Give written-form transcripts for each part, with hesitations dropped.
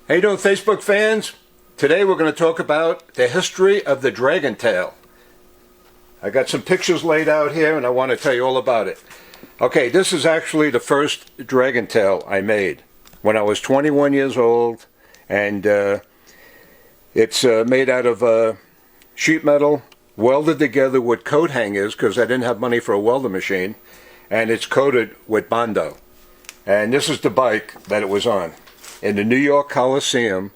How you doing, Facebook fans? Today we're going to talk about the history of the dragon tail. I got some pictures laid out here and I want to tell you all about it. Okay, this is actually the first dragon tail I made when I was 21 years old, and it's made out of sheet metal, welded together with coat hangers because I didn't have money for a welder machine, and it's coated with Bondo. And this is the bike that it was on in the New York Coliseum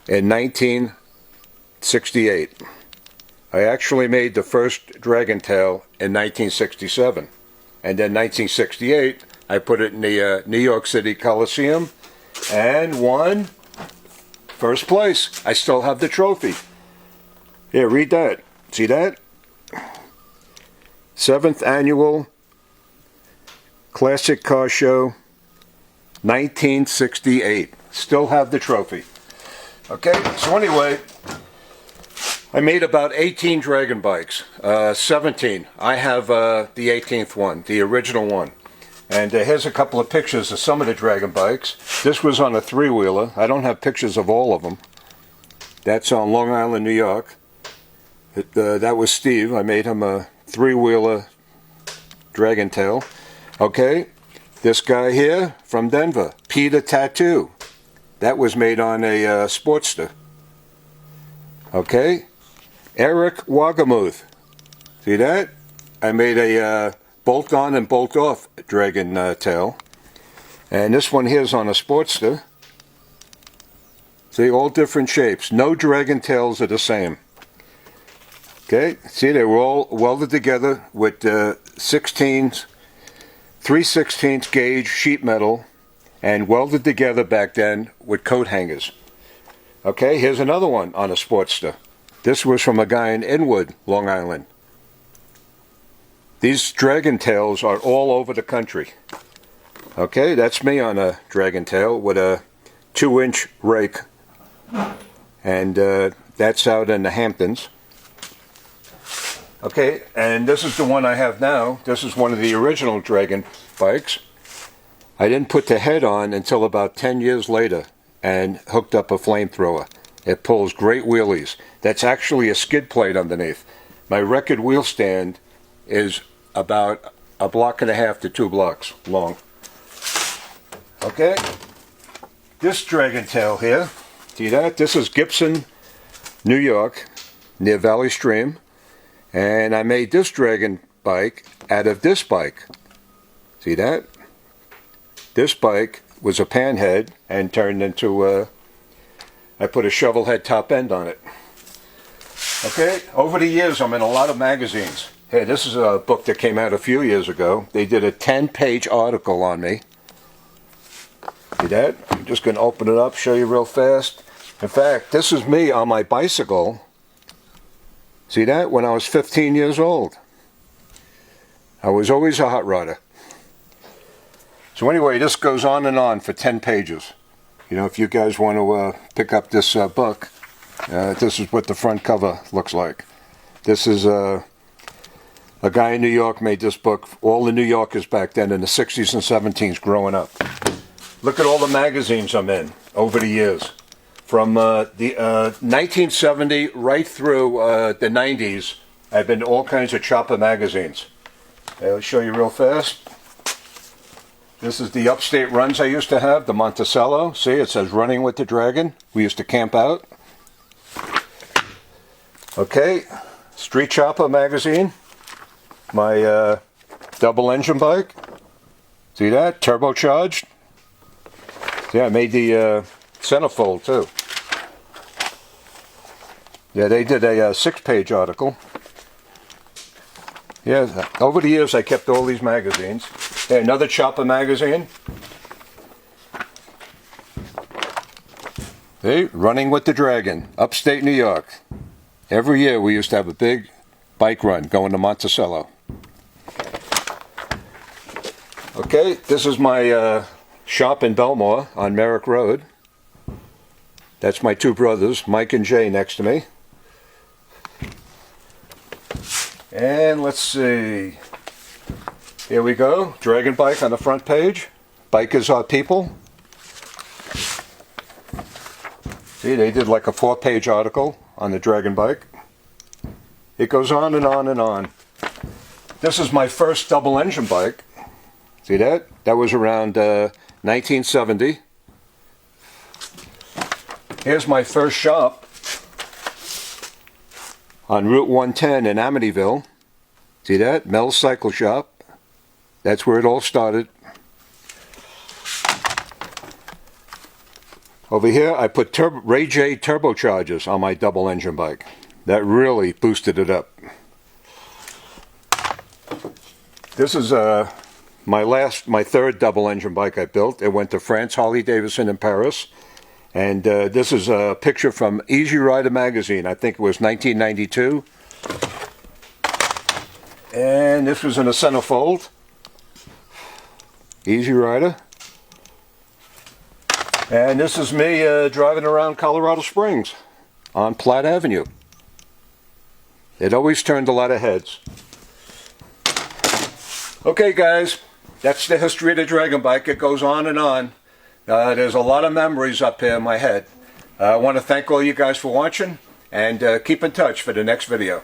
in 1968. I actually made the first dragon tail in 1967, and then 1968 I put it in the New York City Coliseum and won first place. I still have the trophy. Here, read that. See that? 7th Annual Classic Car Show, 1968. Still have the trophy. Okay, so anyway, I made about 18 dragon bikes. 17. I have the 18th one, the original one. And here's a couple of pictures of some of the dragon bikes. This was on a 3-wheeler. I don't have pictures of all of them. That's on Long Island, New York. That was Steve. I made him a 3-wheeler dragon tail. Okay, this guy here from Denver, Peter Tattoo. That was made on a Sportster. Okay, Eric Wagamuth. See that? I made a bolt-on and bolt-off dragon tail. And this one here is on a Sportster. See, all different shapes. No dragon tails are the same. Okay, see, they were all welded together with 3/16 gauge sheet metal and welded together back then with coat hangers. Okay, here's another one on a Sportster. This was from a guy in Inwood, Long Island. These dragon tails are all over the country. Okay, that's me on a dragon tail with a 2-inch rake. And that's out in the Hamptons. Okay, and this is the one I have now. This is one of the original dragon bikes. I didn't put the head on until about 10 years later and hooked up a flamethrower. It pulls great wheelies. That's actually a skid plate underneath. My record wheel stand is about 1.5 blocks to 2 blocks long. Okay, this dragon tail here, see that? This is Gibson, New York, near Valley Stream. And I made this dragon bike out of this bike. See that? This bike was a panhead and turned into I put a shovel head top end on it. Okay, over the years I'm in a lot of magazines. Hey, this is a book that came out a few years ago. They did a 10-page article on me. See that? I'm just going to open it up, show you real fast. In fact, this is me on my bicycle. See that? When I was 15 years old. I was always a hot rodder. So anyway, this goes on and on for 10 pages. You know, if you guys want to pick up this book, this is what the front cover looks like. This is a guy in New York made this book. All the New Yorkers back then in the 60s and 70s growing up. Look at all the magazines I'm in over the years. From the 1970 right through the 90s, I've been in all kinds of chopper magazines. I'll show you real fast. This is the upstate runs I used to have, the Monticello. See, it says Running with the Dragon. We used to camp out. Okay, Street Chopper magazine. My double engine bike. See that? Turbocharged. See, I made the centerfold too. Yeah, they did a 6-page article. Yeah, over the years I kept all these magazines. Yeah, another chopper magazine. See, Running with the Dragon, upstate New York. Every year we used to have a big bike run going to Monticello. Okay, this is my shop in Belmore on Merrick Road. That's my two brothers, Mike and Jay, next to me. And let's see. Here we go. Dragon bike on the front page. Bikers are people. See, they did like a 4-page article on the Dragon bike. It goes on and on and on. This is my first double engine bike. See that? That was around 1970. Here's my first shop on Route 110 in Amityville. See that? Metal Cycle Shop. That's where it all started. Over here, I put Ray J turbochargers on my double engine bike. That really boosted it up. This is my third double engine bike I built. It went to France Harley Davidson in Paris. And this is a picture from Easy Rider magazine. I think it was 1992. And this was in a centerfold. Easy Rider. And this is me driving around Colorado Springs on Platte Avenue. It always turned a lot of heads. Okay guys, that's the history of the Dragon bike. It goes on and on. There's a lot of memories up here in my head. I want to thank all you guys for watching, and keep in touch for the next video.